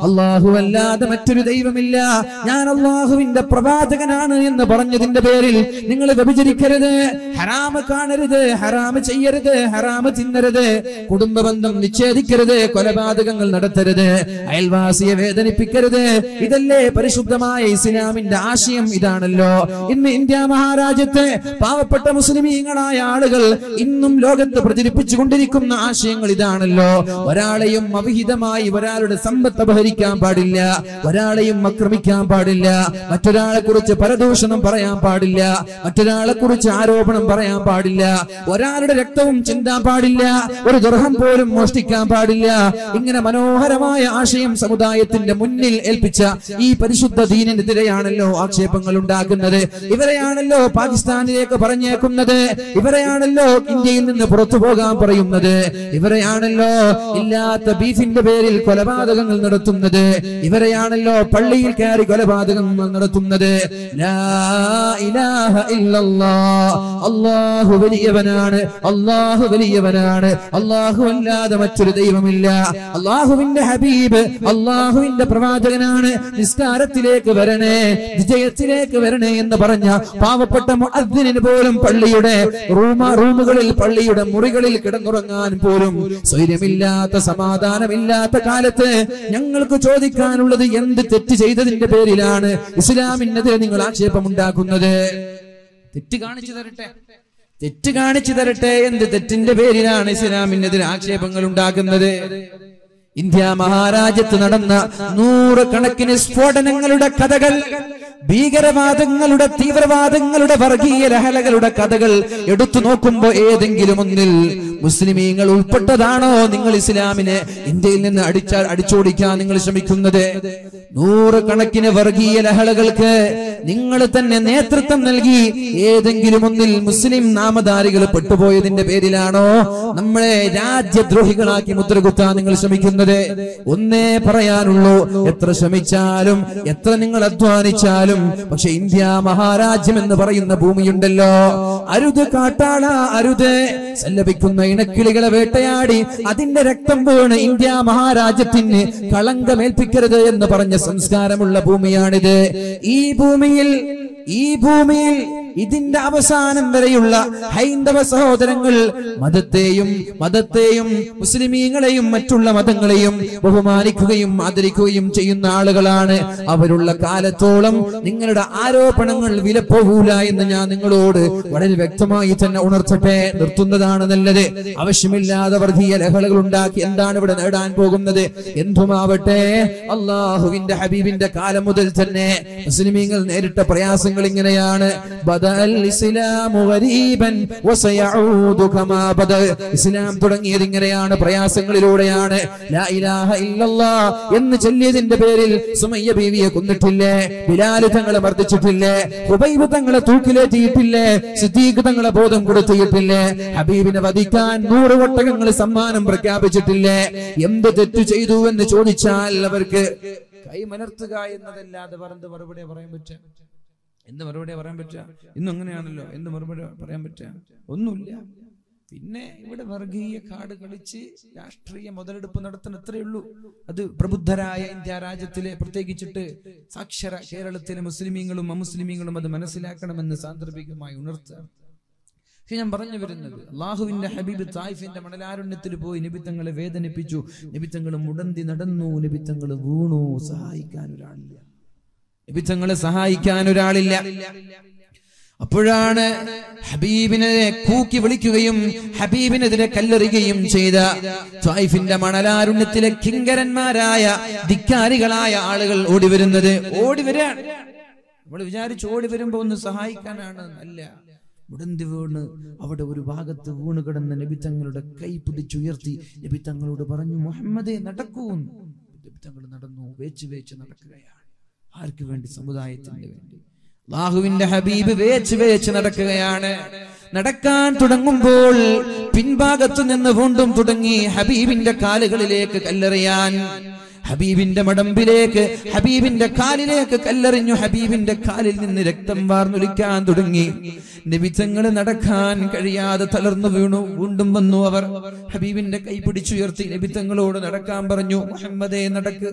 അല്ലാഹുവല്ലാതെ മറ്റൊരു ദൈവമില്ല, ഞാൻ അല്ലാഹുവിന്റെ പ്രവാചകനാണ് എന്ന് പറഞ്ഞതിന്റെ പേരിൽ നിങ്ങൾ വ്യഭിചരിക്കരുത്, ഹറാമ് കാണരുത്, ഹറാമ് ചെയ്യരുത്, ഹറാമ് തിന്നരുത്, കുടുംബബന്ധം വിച്ഛേദിക്കരുത്, കൊലപാതകങ്ങൾ നടത്തരുത്, അയൽവാസിയെ വേദനിപ്പിക്കരുത്. ഇതല്ലേ പരിശുദ്ധമായ ഇസ്ലാമിന്റെ ആശയം? ഇതാണല്ലോ ഇന്ന് ഇന്ത്യ മഹാരാജ്യത്തെ പാവപ്പെട്ട മുസ്ലിമീങ്ങളായ ആളുകൾ ഇന്നും ലോകത്ത് പ്രചരിപ്പിച്ചുകൊണ്ടിരിക്കുന്ന ആശയങ്ങൾ ഇതാണല്ലോ. ഒരാളെയും അവിഹിതമായി ഒരാളുടെ സമ്പത്ത് അപഹരിക്കാൻ പാടില്ല, ഒരാളെയും ആക്രമിക്കാൻ പാടില്ല, മറ്റൊരാളെ കുറിച്ച് പരദൂഷണം പറയാൻ പാടില്ല, മറ്റൊരാളെ കുറിച്ച് ആരോപണം പറയാൻ പാടില്ല, ഒരാളുടെ രക്തവും ചിന്താൻ പാടില്ല, ഒരു ദർഹം പോലും മോഷ്ടിക്കാൻ പാടില്ല. ഇങ്ങനെ മനോഹരമായ ആശയം സമുദായത്തിന്റെ മുന്നിൽ ഏൽപ്പിച്ച ഈ പരിശുദ്ധ ദീനിനെതിരെയാണല്ലോ ആക്ഷേപങ്ങൾ ഉണ്ടാക്കുന്നത്. ഇവരെയാണല്ലോ പാകിസ്ഥാനിലേക്ക് പറഞ്ഞേക്കുന്നത്, ഇവരെയാണല്ലോ ഇന്ത്യയിൽ നിന്ന് പുറത്തു പോകാൻ പറയുന്നത്, ഇവരെയാണല്ലോ ഇല്ലാത്ത ബീഫിന്റെ പേരിൽ കൊലപാതകങ്ങൾ നടത്തുന്നത്, ഇവരെയാണല്ലോ പള്ളിയിൽ കയറി കൊലപാതകങ്ങൾ നടത്തുന്നത്. ലാ ഇലാഹ ഇല്ലല്ലാഹ്. അല്ലാഹു വലിയവനാണ്, അല്ലാഹു വലിയവനാണ്, അല്ലാഹു അല്ലാതെ മറ്റൊരു ദൈവമില്ല. അല്ലാഹുവിന്റെ ഹബീബ്, അല്ലാഹുവിന്റെ പ്രവാചകനാണ്. നിസ്കാരത്തിലേക്ക് വരണേ, വിജയത്തിലേക്ക് വരണേ എന്ന് പറഞ്ഞ പാവപ്പെട്ട മുഅദ്ദിനിന് പോലും പള്ളിയുടെ റൂമുകളിൽ, പള്ളിയുടെ മുറികളിൽ കിടന്നുറങ്ങാൻ പോലും സ്വൈര്യമില്ലാത്ത, സമാധാനമില്ലാത്ത കാലത്ത് ഞങ്ങൾക്ക് ചോദിക്കാനുള്ളത്, എന്ത് തെറ്റ് ചെയ്തതിന്റെ പേരിലാണ് ഇസ്ലാമിനെതിരെ നിങ്ങൾ ആക്ഷേപമുണ്ടാക്കുന്നത്? തെറ്റ് കാണിച്ചു തരട്ടെ, തെറ്റ് കാണിച്ചു തരട്ടെ. എന്ത് തെറ്റിന്റെ പേരിലാണ് ഇസ്ലാമിനെതിരെ ആക്ഷേപങ്ങൾ ഉണ്ടാക്കുന്നത്? ഇന്ത്യ മഹാരാജ്യത്ത് നടന്ന 100 കണക്കിന് സ്ഫോടനങ്ങളുടെ കഥകൾ, ഭീകരവാദങ്ങളുടെ, തീവ്രവാദങ്ങളുടെ, വർഗീയ ലഹളകളുടെ കഥകൾ എടുത്തു നോക്കുമ്പോ ഏതെങ്കിലും ഒന്നിൽ മുസ്ലിമീങ്ങൾ ഉൾപ്പെട്ടതാണോ നിങ്ങൾ ഇസ്ലാമിനെ ഇന്ത്യയിൽ നിന്ന് അടിച്ചോടിക്കാൻ നിങ്ങൾ ശ്രമിക്കുന്നത്? 100 കണക്കിന് വർഗീയ ലഹളകൾക്ക് നിങ്ങൾ തന്നെ നേതൃത്വം നൽകി ഏതെങ്കിലും ഒന്നിൽ മുസ്ലിം നാമധാരികൾ പെട്ടുപോയതിന്റെ പേരിലാണോ നമ്മളെ രാജ്യദ്രോഹികളാക്കി മുദ്രകുത്താൻ നിങ്ങൾ ശ്രമിക്കുന്നത്? ഒന്നേ പറയാനുള്ളൂ, എത്ര ശ്രമിച്ചാലും, എത്ര നിങ്ങൾ അധ്വാനിച്ചാലും, പക്ഷെ ഇന്ത്യ മഹാരാജ്യം എന്ന് പറയുന്ന ഭൂമിയുണ്ടല്ലോ, അരുത് കാട്ടാള, അരുത്. സല്ലപിക്കുന്ന ഇണക്കിളികളെ വേട്ടയാടി അതിന്റെ രക്തം വീണ് ഇന്ത്യ മഹാരാജ്യത്തിന് കളങ്കമേൽപ്പിക്കരുത് എന്ന് പറഞ്ഞ സംസ്കാരമുള്ള ഭൂമിയാണിത്. ഈ ഭൂമിയിൽ ഇതിന്റെ അവസാനം വരെയുള്ള ഹൈന്ദവ സഹോദരങ്ങൾ മതത്തെയും മുസ്ലിമീങ്ങളെയും മറ്റുള്ള മതങ്ങളെയും ബഹുമാനിക്കുകയും ആദരിക്കുകയും ചെയ്യുന്ന ആളുകളാണ്. അവരുള്ള കാലത്തോളം നിങ്ങളുടെ ആരോപണങ്ങൾ വിലപ്പോകൂല എന്ന് ഞാൻ നിങ്ങളോട് വളരെ വ്യക്തമായി തന്നെ ഉണർത്തട്ടെ. നിർത്തുന്നതാണ് നല്ലത്. ആവശ്യമില്ലാതെ വർഗീയ ലഹളകൾ ഉണ്ടാക്കി എന്താണ് ഇവിടെ നേടാൻ പോകുന്നത്? എന്തുമാവട്ടെ, അല്ലാഹുവിന്റെ ഹബീബിന്റെ കാലം മുതൽ തന്നെ മുസ്ലിമീങ്ങൾ നേരിട്ട പ്രയാസങ്ങൾ ഇങ്ങനെയാണ്. ഇസ്ലാം തുടങ്ങിയത് ഇങ്ങനെയാണ്, പ്രയാസങ്ങളിലൂടെയാണ്. ലാ ഇലാഹ ഇല്ലല്ലാഹ് എന്ന് ചൊല്ലിയതിന്റെ പേരിൽ സുമയ്യ ബീവിയെ കൊന്നിട്ടില്ലേ? ബിലാൽ തങ്ങളെ മർദ്ദിച്ചിട്ടില്ലേ? ഹുബൈബ് തങ്ങളെ തൂക്കിലേറ്റിയിട്ടില്ലേ? സിദ്ദീഖ് തങ്ങളെ ബോധം കൊടുത്തിട്ടില്ലേ? ഹബീബിനെ വധിക്കാൻ 100 ഒട്ടകങ്ങൾ സമ്മാനം പ്രഖ്യാപിച്ചിട്ടില്ലേ? എന്ത് തെറ്റു ചെയ്തു എന്ന് ചോദിച്ചാൽ അവർക്ക് കൈമലർത്തുക എന്നതല്ലാതെ മറുപടി പറയാൻ പറ്റുക? എന്ത് മറുപടി പറയാൻ പറ്റുക? ഇന്നും അങ്ങനെയാണല്ലോ. എന്ത് മറുപടി പറയാൻ പറ്റുക? ഒന്നുമില്ല. പിന്നെ ഇവിടെ വർഗീയ കാട് കളിച്ച് രാഷ്ട്രീയ മുതലെടുപ്പ് നടത്തുന്ന അത്രയേ ഉള്ളൂ. അത് പ്രബുദ്ധരായ ഇന്ത്യ രാജ്യത്തിലെ, പ്രത്യേകിച്ചിട്ട് സാക്ഷര കേരളത്തിലെ മുസ്ലിമീങ്ങളും അമുസ്ലിമീങ്ങളും അത് മനസ്സിലാക്കണമെന്ന് സാന്ദർഭികമായി ഉണർത്തുക. ഞാൻ പറഞ്ഞു വരുന്നത്, അള്ളാഹുവിന്റെ ഹബീബ് തായിഫിന്റെ മണലാരുണ്യത്തിൽ പോയി നബി തങ്ങളെ വേദനിപ്പിച്ചു. നബി തങ്ങൾ മുടന്തി നടന്നു, നബി തങ്ങൾ വീണു. നബി തങ്ങളെ സഹായിക്കാൻ ഒരാളില്ല. അപ്പോഴാണ് ഹബീബിനെ കൂക്കി വിളിക്കുകയും ഹബീബിനെതിരെ കല്ലെറിയുകയും ചെയ്ത ത്വായിഫിന്റെ മണലാരുണ്യത്തിലെ കിങ്കരന്മാരായ ധിക്കാരികളായ ആളുകൾ ഓടി വരുന്നത്. ഓടി വരാൻ നമ്മൾ വിചാരിച്ചു ഓടി വരുമ്പോ ഒന്ന് സഹായിക്കാനാണ്. അല്ല, മുടന്തി വീണ് അവിടെ ഒരു ഭാഗത്ത് വീണ് കിടന്ന നബി തങ്ങളുടെ കൈ പിടിച്ചുയർത്തി നബി തങ്ങളോട് പറഞ്ഞു, മുഹമ്മദേ നടക്കൂ. നബി തങ്ങൾ നടന്നു. വേച്ച് നടക്കുകയാണ്. ആർക്ക് വേണ്ടി? സമുദായത്തിന് വേണ്ടി. അല്ലാഹുവിന്റെ ഹബീബ് വേച്ച് നടക്കുകയാണ്. നടക്കാൻ തുടങ്ങുമ്പോൾ പിൻഭാഗത്തു നിന്ന് വീണ്ടും തുടങ്ങി ഹബീബിന്റെ കാലുകളിലേക്ക് കല്ലെറിയാൻ. ഹബീബിന്റെ മടമ്പിലേക്ക്, ഹബീബിന്റെ കാലിലേക്ക് കല്ലെറിഞ്ഞു. ഹബീബിന്റെ കാലിൽ നിന്ന് രക്തം വാർന്നൊലിക്കാൻ തുടങ്ങി. നബി തങ്ങൾ നടക്കാൻ കഴിയാതെ തളർന്നു വീണു. വീണ്ടും വന്നു. അവർ ഹബീബിന്റെ കൈ പിടിച്ചുയർത്തി നബി തങ്ങളോട് നടക്കാൻ പറഞ്ഞു. മുഹമ്മദേ നടക്ക്.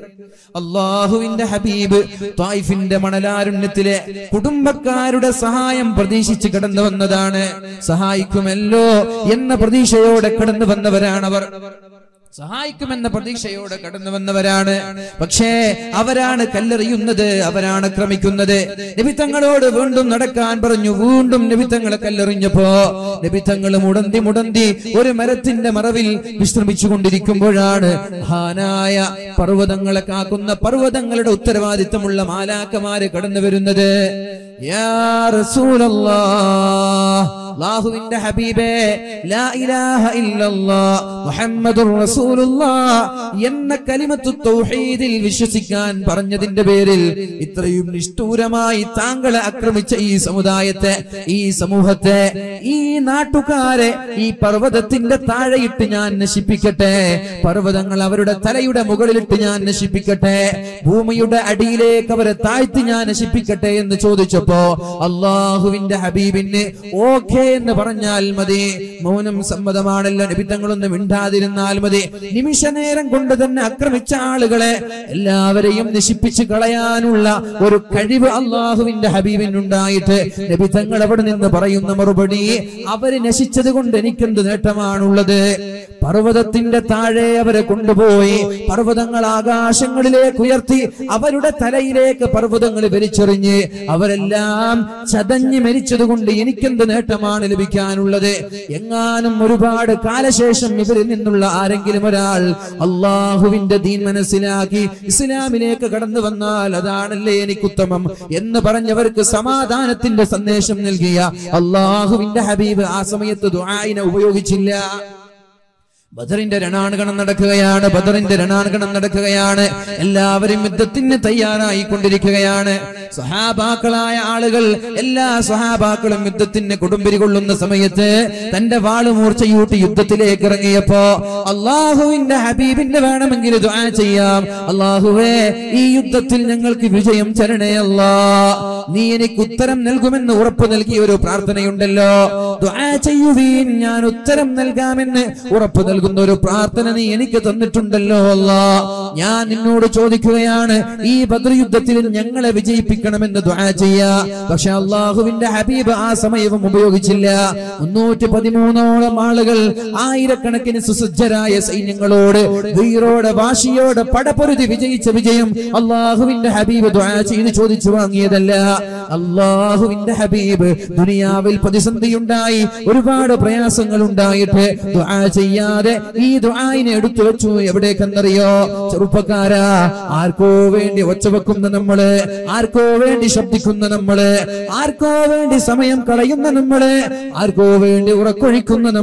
അല്ലാഹുവിന്റെ ഹബീബ് ത്വായിഫിന്റെ മണലാരുണ്യത്തിലെ കുടുംബക്കാരുടെ സഹായം പ്രതീക്ഷിച്ച് കടന്നു വന്നതാണ്. സഹായിക്കുമല്ലോ എന്ന പ്രതീക്ഷയോടെ കടന്നു വന്നവരാണവർ. സഹായിക്കുമെന്ന പ്രതീക്ഷയോടെ കടന്നു വന്നവരാണ്. പക്ഷേ അവരാണ് കല്ലെറിയുന്നത്, അവരാണ് ആക്രമിക്കുന്നത്. നബി തങ്ങളോട് വീണ്ടും നടക്കാൻ പറഞ്ഞു. വീണ്ടും നബി തങ്ങളെ കല്ലെറിഞ്ഞപ്പോ നബി തങ്ങൾ മുടന്തി ഒരു മരത്തിന്റെ മറവിൽ വിശ്രമിച്ചു കൊണ്ടിരിക്കുമ്പോഴാണ് മഹാനായ പർവ്വതങ്ങളെ കാക്കുന്ന പർവ്വതങ്ങളുടെ ഉത്തരവാദിത്തമുള്ള മാലാക്കമാര് കടന്നു വരുന്നത്. യാ റസൂലല്ലാഹ്, അല്ലാഹുവിന്റെ ഹബീബേ, ലാ ഇലാഹ ഇല്ലല്ലാഹ് മുഹമ്മദുർ റസൂലുള്ളാഹ് എന്ന കലിമത്തു തൗഹീദിൽ വിശ്വസിക്കാൻ പറഞ്ഞതിന്റെ പേരിൽ ഇത്രയും നിഷ്ഠൂരമായി താങ്കളെ ആക്രമിച്ച ഈ സമുദായത്തെ, ഈ സമൂഹത്തെ, ഈ നാട്ടുകാരെ ഈ പർവ്വതത്തിന്റെ താഴെയിട്ട് ഞാൻ നശിപ്പിക്കട്ടെ. പർവ്വതങ്ങൾ അവരുടെ തലയുടെ മുകളിലിട്ട് ഞാൻ നശിപ്പിക്കട്ടെ. ഭൂമിയുടെ അടിയിലേക്ക് അവരെ താഴ്ത്തി ഞാൻ നശിപ്പിക്കട്ടെ എന്ന് ചോദിച്ചപ്പോ അല്ലാഹുവിന്റെ ഹബീബിന് ഓക്കേ എന്ന് പറഞ്ഞാൽ മതി. മൗനം സമ്മതമാണല്ലോ. നബി തങ്ങളൊന്ന് മിണ്ടാതിരുന്നാൽ മതി. നിമിഷ നേരം കൊണ്ട് തന്നെ ആക്രമിച്ച ആളുകളെ എല്ലാവരെയും നശിപ്പിച്ച് കളയാനുള്ള ഒരു കഴിവ് അല്ലാഹുവിന്റെ ഹബീബിനുണ്ടായിട്ട് നബി തങ്ങൾ അവിടെ നിന്ന് പറയുന്ന മറുപടി, അവര് നശിച്ചത് കൊണ്ട് എനിക്കെന്ത് നേട്ടമാണുള്ളത്? പർവ്വതത്തിന്റെ താഴെ അവരെ കൊണ്ടുപോയി പർവ്വതങ്ങൾ ആകാശങ്ങളിലേക്ക് ഉയർത്തി അവരുടെ തലയിലേക്ക് പർവ്വതങ്ങൾ വലിച്ചെറിഞ്ഞ് അവരെല്ലാം ചതഞ്ഞ് മരിച്ചത് കൊണ്ട് എനിക്കെന്ത് നേട്ടമാണ് ലഭിക്കാനുള്ളത്? എങ്ങാനും ഒരുപാട് കാലശേഷം ഇവരിൽ നിന്നുള്ള ആരെങ്കിലും ഒരാൾ അള്ളാഹുവിന്റെ ദീൻ മനസ്സിലാക്കി ഇസ്ലാമിലേക്ക് കടന്നു വന്നാൽ അതാണല്ലേ എനിക്കുത്തമം എന്ന് പറഞ്ഞവർക്ക് സമാധാനത്തിന്റെ സന്ദേശം നൽകിയ അള്ളാഹുവിന്റെ ഹബീബ് ആ സമയത്ത് ദുആഇനെ ഉപയോഗിച്ചില്ല. ബദറിന്റെ രണാങ്കണം നടക്കുകയാണ്. എല്ലാവരും യുദ്ധത്തിന് തയ്യാറായി കൊണ്ടിരിക്കുകയാണ്. സ്വഹാബാക്കളായ ആളുകൾ, എല്ലാ സ്വഹാബാക്കളും യുദ്ധത്തിന് കൊടുമ്പിരി കൊള്ളുന്ന സമയത്ത് തന്റെ വാള് മൂർച്ചയൂട്ടി യുദ്ധത്തിലേക്ക് ഇറങ്ങിയപ്പോ അള്ളാഹുവിന്റെ ഹബീബിന്റെ വേണമെങ്കിൽ ദുആ ചെയ്യാം. അള്ളാഹുവേ, ഈ യുദ്ധത്തിൽ ഞങ്ങൾക്ക് വിജയം തരണേ അല്ലാ. നീ എനിക്ക് ഉത്തരം നൽകുമെന്ന് ഉറപ്പ് നൽകിയ ഒരു പ്രാർത്ഥനയുണ്ടല്ലോ. ദുആ ചെയ്യുവീൻ, ഞാൻ ഉത്തരം നൽകാമെന്ന് ഉറപ്പ് നൽകുന്ന ഒരു പ്രാർത്ഥന നീ എനിക്ക് തന്നിട്ടുണ്ടല്ലോ അല്ലാ. ഞാൻ നിന്നോട് ചോദിക്കുകയാണ്, ഈ ബദർ യുദ്ധത്തിൽ ഞങ്ങളെ വിജയിപ്പിക്കണമെന്ന് ദുആ ചെയ്യാ. പക്ഷെ അള്ളാഹുവിന്റെ ഹബീബ് ആ സമയവും ഉപയോഗിച്ചില്ല. 313ഓളം ആളുകൾ, ആയിരക്കണക്കിന് സുസജ്ജരായ സൈന്യങ്ങളോട് ധീരോടെ വാശിയോടെ പടപൊരുതി വിജയിച്ച വിജയം അള്ളാഹുവിന്റെ ഹബീബ് ദുആ ചെയ്ത് ചോദിച്ചു വാങ്ങിയതല്ല. അള്ളാഹുവിന്റെ ഹബീബ് ദുനിയാവിൽ പ്രതിസന്ധിയുണ്ടായി, ഒരുപാട് പ്രയാസങ്ങൾ ഉണ്ടായിട്ട് ദുആ ചെയ്യാതെ ഈ ദുആഇനെ എടുത്തു വെച്ചു. എവിടേക്കെന്നറിയോ ചെറുപ്പക്കാരാ? ആർക്കോ വേണ്ടി ഒച്ച വെക്കുന്ന നമ്മള്, ആർക്കോ വേണ്ടി ശബ്ദിക്കുന്ന നമ്മള്, ആർക്കോ വേണ്ടി സമയം കളയുന്ന നമ്മള്, ആർക്കോ വേണ്ടി ഉറക്കൊഴിക്കുന്ന നമ്മൾ